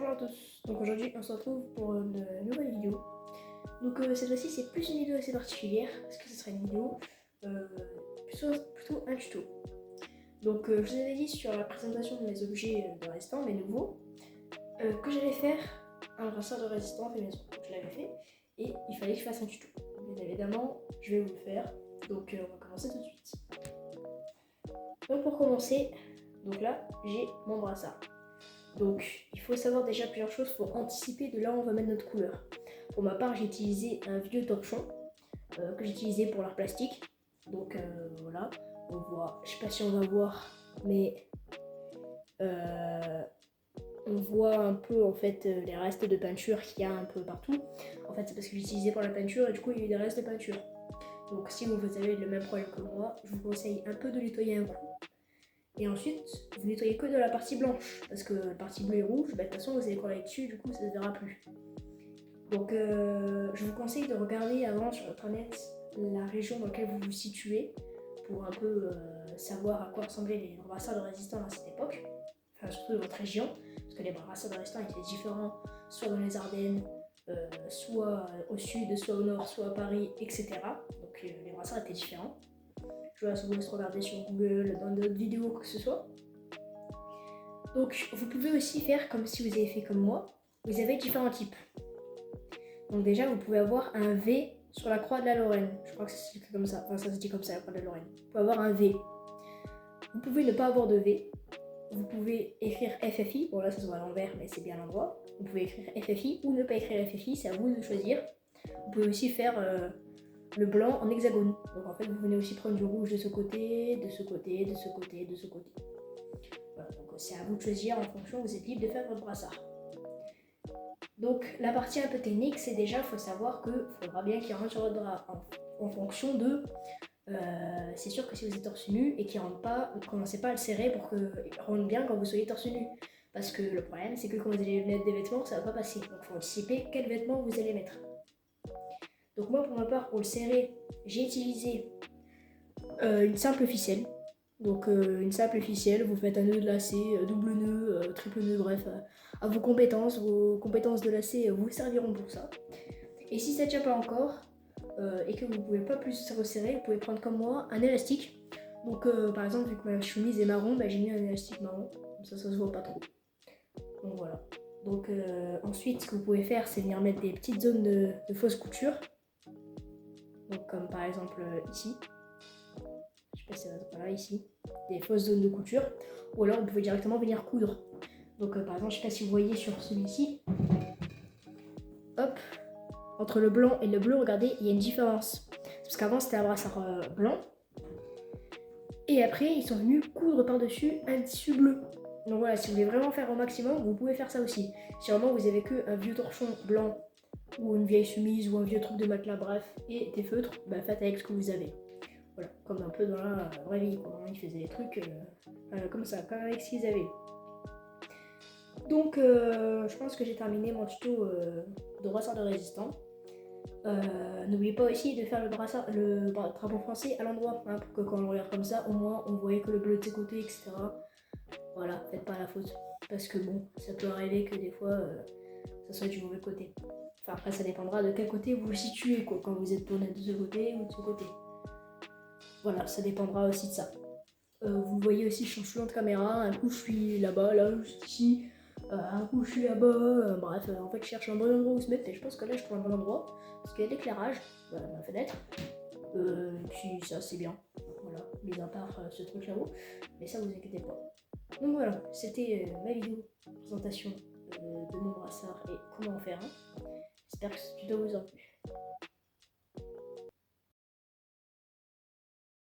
Bonjour à tous, donc aujourd'hui on se retrouve pour une nouvelle vidéo. Donc cette fois-ci c'est plus une vidéo assez particulière parce que ce sera une vidéo plutôt un tuto. Donc je vous avais dit sur la présentation de mes objets de résistants, mes nouveaux, que j'allais faire un brassard de résistants fait maison. Donc je l'avais fait et il fallait que je fasse un tuto. Bien évidemment je vais vous le faire, donc on va commencer tout de suite. Donc pour commencer, donc là j'ai mon brassard. Donc, il faut savoir déjà plusieurs choses pour anticiper de là où on va mettre notre couleur. Pour ma part, j'ai utilisé un vieux torchon que j'ai utilisé pour l'art plastique. Donc voilà, on voit, je sais pas si on va voir, mais on voit un peu en fait les restes de peinture qu'il y a un peu partout. En fait, c'est parce que j'ai utilisé pour la peinture et du coup il y a eu des restes de peinture. Donc si vous avez le même problème que moi, je vous conseille un peu de nettoyer un coup. Et ensuite, vous nettoyez que de la partie blanche, parce que la partie bleue et rouge, de toute façon vous allez coller dessus, du coup ça ne se verra plus. Donc je vous conseille de regarder avant sur internet la région dans laquelle vous vous situez, pour un peu savoir à quoi ressemblaient les brassards de résistants à cette époque, enfin surtout de votre région, parce que les brassards de résistants étaient différents, soit dans les Ardennes, soit au sud, soit au nord, soit à Paris, etc. Donc les brassards étaient différents. Je vous laisse regarder sur Google, dans d'autres vidéos, quoi que ce soit. Donc, vous pouvez aussi faire comme si vous avez fait comme moi. Vous avez différents types. Donc déjà, vous pouvez avoir un V sur la croix de la Lorraine. Je crois que ça se dit comme ça. Enfin, ça se dit comme ça, la croix de la Lorraine. Vous pouvez avoir un V. Vous pouvez ne pas avoir de V. Vous pouvez écrire FFI. Bon, là, ça se voit à l'envers, mais c'est bien l'endroit. Vous pouvez écrire FFI ou ne pas écrire FFI. C'est à vous de choisir. Vous pouvez aussi faire le blanc en hexagone. Donc en fait, vous venez aussi prendre du rouge de ce côté, de ce côté, de ce côté, de ce côté. Voilà, donc c'est à vous de choisir en fonction, vous êtes libre de faire votre brassard. Donc la partie un peu technique, c'est déjà, il faut savoir qu'il faudra bien qu'il rentre sur votre drap en fonction de... c'est sûr que si vous êtes torse nu et qu'il ne rentre pas, ne commencez pas à le serrer pour qu'il rentre bien quand vous soyez torse nu. Parce que le problème, c'est que quand vous allez mettre des vêtements, ça ne va pas passer. Donc il faut anticiper quels vêtements vous allez mettre. Donc moi, pour ma part, pour le serrer, j'ai utilisé une simple ficelle. Donc une simple ficelle, vous faites un nœud de lacet, double nœud, triple nœud, bref, à vos compétences de lacet vous serviront pour ça. Et si ça ne tient pas encore et que vous ne pouvez pas plus resserrer, vous pouvez prendre comme moi un élastique. Donc par exemple, vu que ma chemise est marron, bah, j'ai mis un élastique marron, comme ça se voit pas trop. Donc voilà. Donc ensuite, ce que vous pouvez faire, c'est venir mettre des petites zones de fausse couture. Donc comme par exemple ici. Je sais pas si ça va être là, ici. Des fausses zones de couture. Ou alors vous pouvez directement venir coudre. Donc par exemple, je sais pas si vous voyez sur celui-ci. Hop. Entre le blanc et le bleu, regardez, il y a une différence. Parce qu'avant c'était un brassard blanc. Et après, ils sont venus coudre par-dessus un tissu bleu. Donc voilà, si vous voulez vraiment faire au maximum, vous pouvez faire ça aussi. Si vraiment vous avez que un vieux torchon blanc, ou une vieille chemise, ou un vieux truc de matelas, bref, et des feutres, bah faites avec ce que vous avez. Voilà, comme un peu dans la vraie vie, quoi. Ils faisaient des trucs comme ça, comme avec ce qu'ils avaient. Donc, je pense que j'ai terminé mon tuto de brassard de résistant. N'oubliez pas aussi de faire le drapeau français à l'endroit, hein, pour que quand on regarde comme ça, au moins on voyait que le bleu de ses côtés, etc. Voilà, faites pas la faute. Parce que bon, ça peut arriver que des fois, ça soit du mauvais côté. Enfin, après, ça dépendra de quel côté vous vous situez, quoi, quand vous êtes tourné de ce côté ou de ce côté. Voilà, ça dépendra aussi de ça. Vous voyez aussi, je change souvent de caméra. Un coup, je suis là-bas, là, juste ici. Un coup, je suis là-bas. Bref, en fait, je cherche un bon endroit où se mettre. Et je pense que là, je trouve un bon endroit. Parce qu'il y a de l'éclairage dans ma fenêtre. Et puis, ça, c'est bien. Voilà, mis à part ce truc là-haut. Mais ça, vous inquiétez pas. Donc voilà, c'était ma vidéo présentation de mon brassard et comment en faire un. J'espère que ce tuto vous a plu.